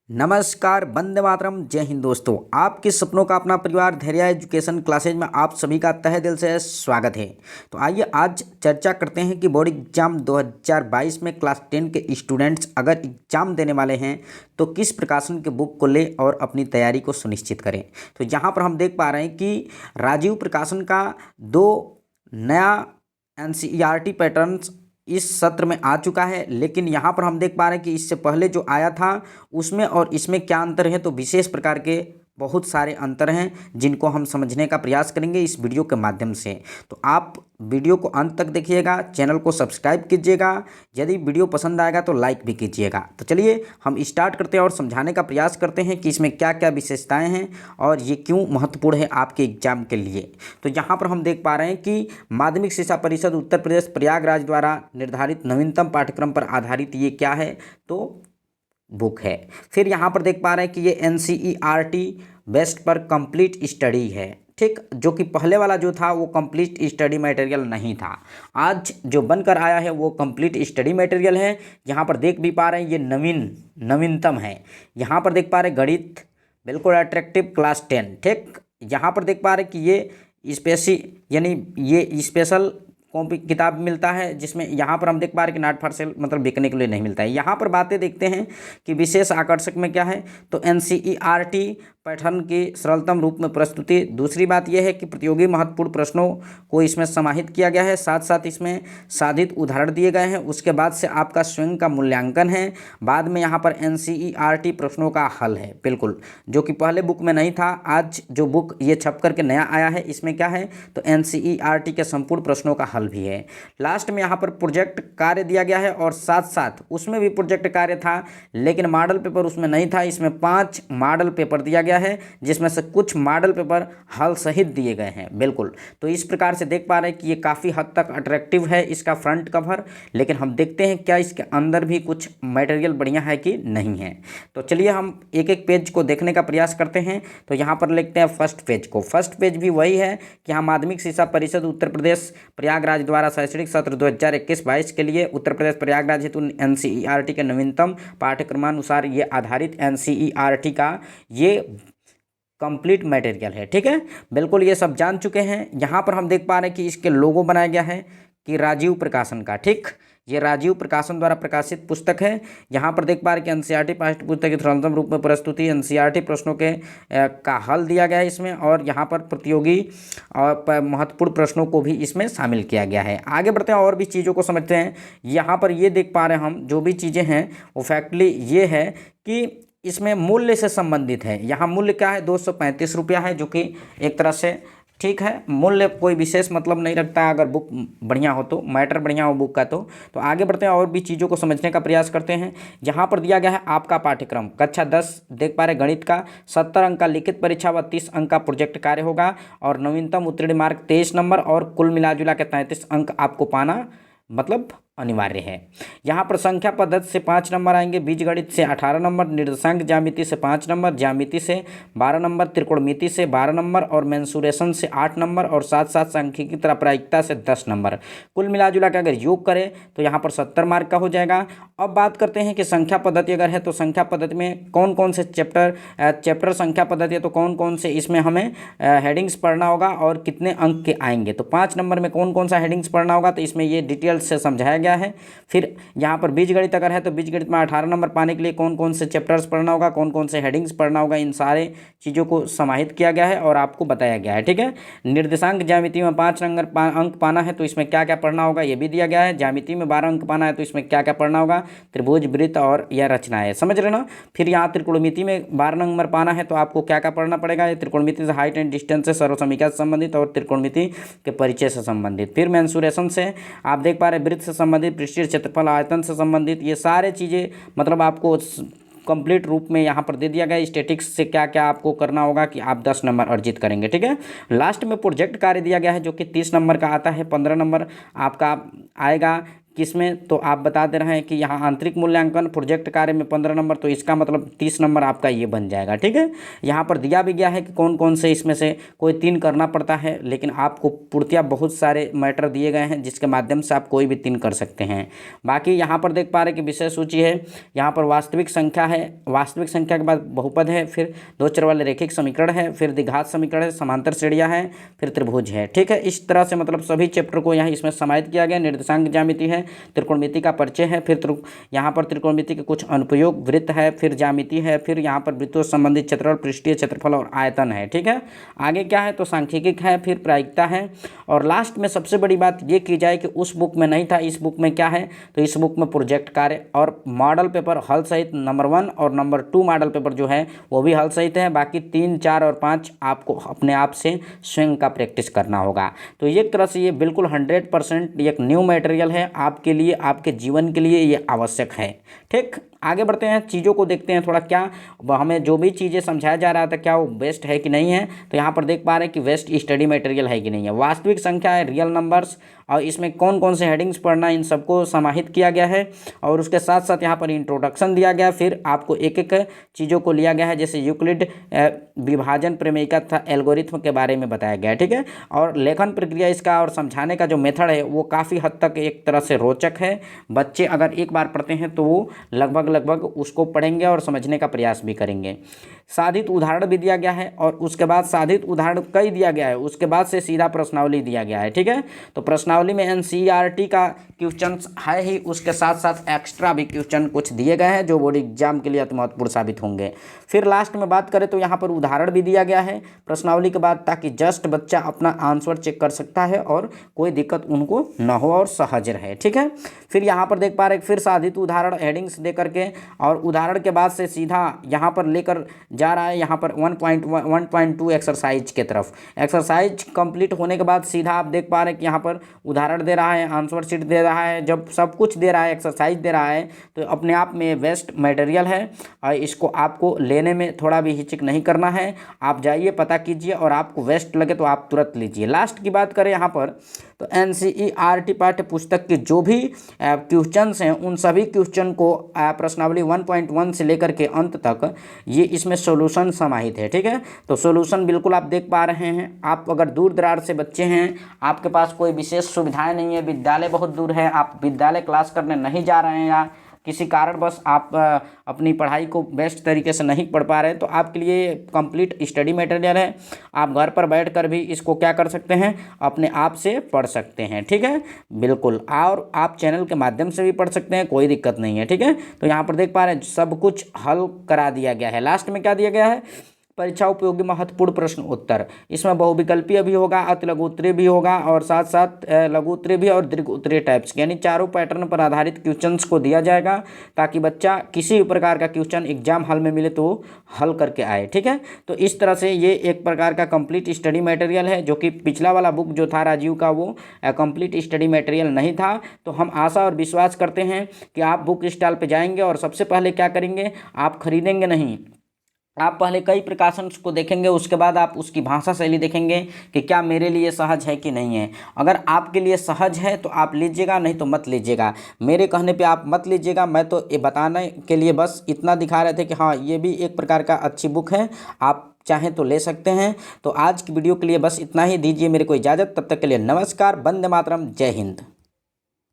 नमस्कार, वंदे मातरम, जय हिंद दोस्तों। आपके सपनों का अपना परिवार धैर्य एजुकेशन क्लासेज में आप सभी का तहे दिल से स्वागत है। तो आइए आज चर्चा करते हैं कि बोर्ड एग्जाम 2022 में क्लास 10 के स्टूडेंट्स अगर एग्जाम देने वाले हैं तो किस प्रकाशन के बुक को ले और अपनी तैयारी को सुनिश्चित करें। तो यहाँ पर हम देख पा रहे हैं कि राजीव प्रकाशन का 2 नया NCERT पैटर्न्स इस सत्र में आ चुका है, लेकिन यहाँ पर हम देख पा रहे हैं कि इससे पहले जो आया था उसमें और इसमें क्या अंतर है। तो विशेष प्रकार के बहुत सारे अंतर हैं जिनको हम समझने का प्रयास करेंगे इस वीडियो के माध्यम से। तो आप वीडियो को अंत तक देखिएगा, चैनल को सब्सक्राइब कीजिएगा, यदि वीडियो पसंद आएगा तो लाइक भी कीजिएगा। तो चलिए हम स्टार्ट करते हैं और समझाने का प्रयास करते हैं कि इसमें क्या क्या विशेषताएं हैं और ये क्यों महत्वपूर्ण है आपके एग्जाम के लिए। तो यहाँ पर हम देख पा रहे हैं कि माध्यमिक शिक्षा परिषद उत्तर प्रदेश प्रयागराज द्वारा निर्धारित नवीनतम पाठ्यक्रम पर आधारित ये क्या है तो बुक है। फिर यहाँ पर देख पा रहे हैं कि ये NCERT बेस्ट पर कंप्लीट स्टडी है, ठीक, जो कि पहले वाला जो था वो कंप्लीट स्टडी मटेरियल नहीं था। आज जो बनकर आया है वो कंप्लीट स्टडी मटेरियल है। यहाँ पर देख भी पा रहे हैं ये नवीनतम है। यहाँ पर देख पा रहे हैं गणित बिल्कुल अट्रैक्टिव क्लास 10, ठीक। यहाँ पर देख पा रहे हैं कि ये स्पेशल कॉपी किताब मिलता है, जिसमें यहाँ पर हम देख पा रहे हैं कि नॉट फॉर सेल मतलब बिकने के लिए नहीं मिलता है। यहाँ पर बातें देखते हैं कि विशेष आकर्षक में क्या है। तो NCERT पैटर्न की सरलतम रूप में प्रस्तुति। दूसरी बात यह है कि प्रतियोगी महत्वपूर्ण प्रश्नों को इसमें समाहित किया गया है, साथ साथ इसमें साधित उदाहरण दिए गए हैं। उसके बाद से आपका स्वयं का मूल्यांकन है। बाद में यहाँ पर NCERT प्रश्नों का हल है, बिल्कुल, जो कि पहले बुक में नहीं था। आज जो बुक ये छप करके नया आया है इसमें क्या है तो NCERT के संपूर्ण प्रश्नों का हल भी है। लास्ट में यहाँ पर प्रोजेक्ट कार्य दिया गया है और साथ साथ उसमें भी प्रोजेक्ट कार्य था, लेकिन मॉडल पेपर उसमें नहीं था। इसमें 5 मॉडल पेपर दिया गया है, जिसमें से कुछ मॉडल पेपर हल सहित दिए गए हैं, बिल्कुल। तो इस प्रकार से देख पा रहे हैं कि ये काफ़ी हद तक अट्रैक्टिव है इसका फ्रंट कवर, लेकिन हम देखते हैं क्या इसके अंदर भी कुछ मटेरियल बढ़िया है कि नहीं है। तो चलिए हम एक एक पेज को देखने का प्रयास करते हैं। तो यहाँ पर लिखते हैं फर्स्ट पेज को। फर्स्ट पेज भी वही है कि यहाँ माध्यमिक शिक्षा परिषद उत्तर प्रदेश प्रयागराज द्वारा शैक्षणिक सत्र 2021-22 के लिए उत्तर प्रदेश प्रयागराज हेतु NCERT के नवीनतम पाठ्यक्रमानुसार ये आधारित NCERT का ये कंप्लीट मटेरियल है, ठीक है, बिल्कुल। ये सब जान चुके हैं। यहाँ पर हम देख पा रहे हैं कि इसके लोगो बनाया गया है कि राजीव प्रकाशन का, ठीक। ये राजीव प्रकाशन द्वारा प्रकाशित पुस्तक है। यहाँ पर देख पा रहे हैं कि NCERT पाठ्य पुस्तक की सरलतम रूप में प्रस्तुति, NCERT प्रश्नों के का हल दिया गया है इसमें, और यहाँ पर प्रतियोगी और महत्वपूर्ण प्रश्नों को भी इसमें शामिल किया गया है। आगे बढ़ते हैं और भी चीज़ों को समझते हैं। यहाँ पर ये देख पा रहे हैं हम जो भी चीज़ें हैं वो फैक्टली ये है कि इसमें मूल्य से संबंधित है। यहाँ मूल्य क्या है 235 रुपया है, जो कि एक तरह से ठीक है। मूल्य कोई विशेष मतलब नहीं रखता अगर बुक बढ़िया हो तो, मैटर बढ़िया हो बुक का। तो आगे बढ़ते हैं और भी चीज़ों को समझने का प्रयास करते हैं। यहाँ पर दिया गया है आपका पाठ्यक्रम कक्षा 10 देख पा रहे गणित का 70 अंक का लिखित परीक्षा व 30 अंक का प्रोजेक्ट कार्य होगा, और नवीनतम उत्तीर्ण मार्क 23 नंबर और कुल मिलाजुला के 33 अंक आपको पाना मतलब अनिवार्य है। यहाँ पर संख्या पद्धति से 5 नंबर आएंगे, बीजगणित से 18 नंबर, निर्देशांक ज्यामिति से 5 नंबर, ज्यामिति से 12 नंबर, त्रिकोणमिति से 12 नंबर और मेंसुरेशन से 8 नंबर और साथ साथ सांख्यिकी तरह प्रायिकता से 10 नंबर। कुल मिलाजुला के अगर योग करें तो यहाँ पर 70 मार्क का हो जाएगा। अब बात करते हैं कि संख्या पद्धति अगर है तो संख्या पद्धति में कौन कौन से चैप्टर संख्या पद्धति है तो कौन कौन से इसमें हमें हेडिंग्स पढ़ना होगा और कितने अंक के आएंगे। तो 5 नंबर में कौन कौन सा हेडिंग्स पढ़ना होगा तो इसमें ये डिटेल्स से समझाया है। फिर यहाँ पर बीजगणित अगर है तो बीजगणित में 18 नंबर पाने के लिए कौन कौन से चैप्टर्स पढ़ना होगा, कौन कौन से हेडिंग्स पढ़ना होगा, इन सारे चीज़ों को समाहित किया गया है और आपको बताया गया है, ठीक है। निर्देशांक ज्यामिति में 5 अंक पाना है तो इसमें क्या क्या पढ़ना होगा ये भी दिया गया है। ज्यामिति में 12 अंक पाना है तो इसमें क्या क्या पढ़ना होगा, त्रिभुज, वृत्त और यह रचना है, समझ रहे ना। फिर यहाँ त्रिकोणमिति में 12 नंबर पाना है तो आपको क्या क्या पढ़ना पड़ेगा, त्रिकोणमिति से हाइट एंड डिस्टेंस से सर्वसमीकरण से संबंधित और त्रिकोणमिति के परिचय से संबंधित। फिर मेंसुरेशन से आप देख पा रहे वृत्त से संबंधित, पृष्ठीय क्षेत्रफल, आयतन से संबंधित, ये सारे चीज़ें मतलब आपको कंप्लीट रूप में यहाँ पर दे दिया गया। स्टैटिक्स से क्या क्या आपको करना होगा कि आप 10 नंबर अर्जित करेंगे, ठीक है। लास्ट में प्रोजेक्ट कार्य दिया गया है जो कि 30 नंबर का आता है। 15 नंबर आपका आएगा किस में, तो आप बता दे रहे हैं कि यहाँ आंतरिक मूल्यांकन प्रोजेक्ट कार्य में 15 नंबर, तो इसका मतलब 30 नंबर आपका ये बन जाएगा। ठीक है, यहाँ पर दिया भी गया है कि कौन कौन से इसमें से कोई 3 करना पड़ता है, लेकिन आपको पूर्तिया बहुत सारे मैटर दिए गए हैं जिसके माध्यम से आप कोई भी 3 कर सकते हैं। बाकी यहाँ पर देख पा रहे हैं कि विषय सूची है, यहाँ पर वास्तविक संख्या है, वास्तविक संख्या के बाद बहुपद है, फिर 2 चर वाले रैखिक समीकरण है, फिर द्विघात समीकरण है, समांतर श्रेणियाँ हैं, फिर त्रिभुज है। ठीक है, इस तरह से मतलब सभी चैप्टर को यहाँ इसमें समाहित किया गया। निर्देशांक ज्यामिति है, त्रिकोणमिति का परिचय है, फिर यहाँ पर त्रिकोणमिति के कुछ अनुप्रयोग, वृत्त है, फिर ज्यामिति है, फिर यहाँ पर वृत्तों से संबंधित क्षेत्रफल, पृष्ठीय क्षेत्रफल और आयतन है। ठीक है, आगे क्या है तो सांख्यिकी है, फिर प्रायिकता है, और लास्ट में सबसे बड़ी बात ये की जाए कि उस बुक में नहीं था, इस बुक में क्या है तो इस बुक में प्रोजेक्ट कार्य और मॉडल पेपर हल सहित नंबर 1 और नंबर 2 मॉडल पेपर जो है वो भी हल सहित है। बाकी 3, 4 और 5 आपको अपने आप से स्वयं का प्रैक्टिस करना होगा। तो एक तरह से ये बिल्कुल 100% एक न्यू मटेरियल है आपके लिए, आपके जीवन के लिए ये आवश्यक है। ठीक, आगे बढ़ते हैं, चीज़ों को देखते हैं थोड़ा, क्या हमें जो भी चीज़ें समझाया जा रहा था क्या वो बेस्ट है कि नहीं है। तो यहाँ पर देख पा रहे हैं कि बेस्ट स्टडी मटेरियल है कि नहीं है। वास्तविक संख्या है, रियल नंबर्स, और इसमें कौन कौन से हेडिंग्स पढ़ना, इन सबको समाहित किया गया है, और उसके साथ साथ यहाँ पर इंट्रोडक्शन दिया गया, फिर आपको एक एक चीज़ों को लिया गया है, जैसे यूक्लिड विभाजन प्रमेयिका तथा एल्गोरिथम के बारे में बताया गया है। ठीक है, और लेखन प्रक्रिया इसका और समझाने का जो मेथड है वो काफ़ी हद तक एक तरह से रोचक है। बच्चे अगर एक बार पढ़ते हैं तो वो लगभग उसको पढ़ेंगे और समझने का प्रयास भी करेंगे। साधित उदाहरण भी दिया गया है, और उसके बाद साधित उदाहरण कई दिया गया है, उसके बाद से सीधा प्रश्नावली दिया गया है। ठीक है, तो प्रश्नावली में NCERT का क्वेश्चन है ही, उसके साथ साथ एक्स्ट्रा भी क्वेश्चन कुछ दिए गए हैं जो बोर्ड एग्जाम के लिए अति महत्वपूर्ण साबित होंगे। फिर लास्ट में बात करें तो यहाँ पर उदाहरण भी दिया गया है प्रश्नावली के बाद, ताकि जस्ट बच्चा अपना आंसर चेक कर सकता है और कोई दिक्कत उनको न हो और सहज रहे। ठीक है, फिर यहाँ पर देख पा रहे फिर साधित उदाहरण हेडिंग्स दे करके, और उदाहरण के बाद से सीधा यहाँ पर लेकर जा रहा है यहाँ पर 1.2 एक्सरसाइज के तरफ। एक्सरसाइज कंप्लीट होने के बाद सीधा आप देख पा रहे हैं कि यहाँ पर उदाहरण दे रहा है, आंसर शीट दे रहा है। जब सब कुछ दे रहा है, एक्सरसाइज दे रहा है, तो अपने आप में बेस्ट मटेरियल है, और इसको आपको लेने में थोड़ा भी हिचक नहीं करना है। आप जाइए, पता कीजिए, और आपको बेस्ट लगे तो आप तुरंत लीजिए। लास्ट की बात करें यहाँ पर तो NCERT पाठ्य पुस्तक के जो भी क्वेश्चंस हैं उन सभी क्वेश्चन को प्रश्नावली 1.1 से लेकर के अंत तक ये इसमें सॉल्यूशन समाहित है। ठीक है, तो सॉल्यूशन बिल्कुल आप देख पा रहे हैं। आप अगर दूर दराज से बच्चे हैं, आपके पास कोई विशेष सुविधाएं नहीं है, विद्यालय बहुत दूर है, आप विद्यालय क्लास करने नहीं जा रहे हैं, या किसी कारणवश आप अपनी पढ़ाई को बेस्ट तरीके से नहीं पढ़ पा रहे हैं, तो आपके लिए कंप्लीट स्टडी मटेरियल है। आप घर पर बैठकर भी इसको क्या कर सकते हैं, अपने आप से पढ़ सकते हैं। ठीक है, बिल्कुल, और आप चैनल के माध्यम से भी पढ़ सकते हैं, कोई दिक्कत नहीं है। ठीक है, तो यहाँ पर देख पा रहे हैं सब कुछ हल करा दिया गया है। लास्ट में क्या दिया गया है, परीक्षा उपयोगी महत्वपूर्ण प्रश्न उत्तर। इसमें बहुविकल्पीय भी होगा, अति लघु उत्तरीय भी होगा, और साथ साथ लघु उत्तरीय भी और दीर्घ उत्तरीय टाइप्स, यानी चारों पैटर्न पर आधारित क्वेश्चंस को दिया जाएगा, ताकि बच्चा किसी भी प्रकार का क्वेश्चन एग्जाम हॉल में मिले तो हल करके आए। ठीक है, तो इस तरह से ये एक प्रकार का कंप्लीट स्टडी मटेरियल है, जो कि पिछला वाला बुक जो था राजीव का वो कंप्लीट स्टडी मटेरियल नहीं था। तो हम आशा और विश्वास करते हैं कि आप बुक स्टॉल पर जाएंगे और सबसे पहले क्या करेंगे, आप खरीदेंगे नहीं, आप पहले कई प्रकाशन को देखेंगे, उसके बाद आप उसकी भाषा शैली देखेंगे कि क्या मेरे लिए सहज है कि नहीं है। अगर आपके लिए सहज है तो आप लीजिएगा, नहीं तो मत लीजिएगा। मेरे कहने पे आप मत लीजिएगा, मैं तो ये बताने के लिए बस इतना दिखा रहे थे कि हाँ ये भी एक प्रकार का अच्छी बुक है, आप चाहें तो ले सकते हैं। तो आज की वीडियो के लिए बस इतना ही, दीजिए मेरे को इजाज़त, तब तक के लिए नमस्कार, वंदे मातरम, जय हिंद।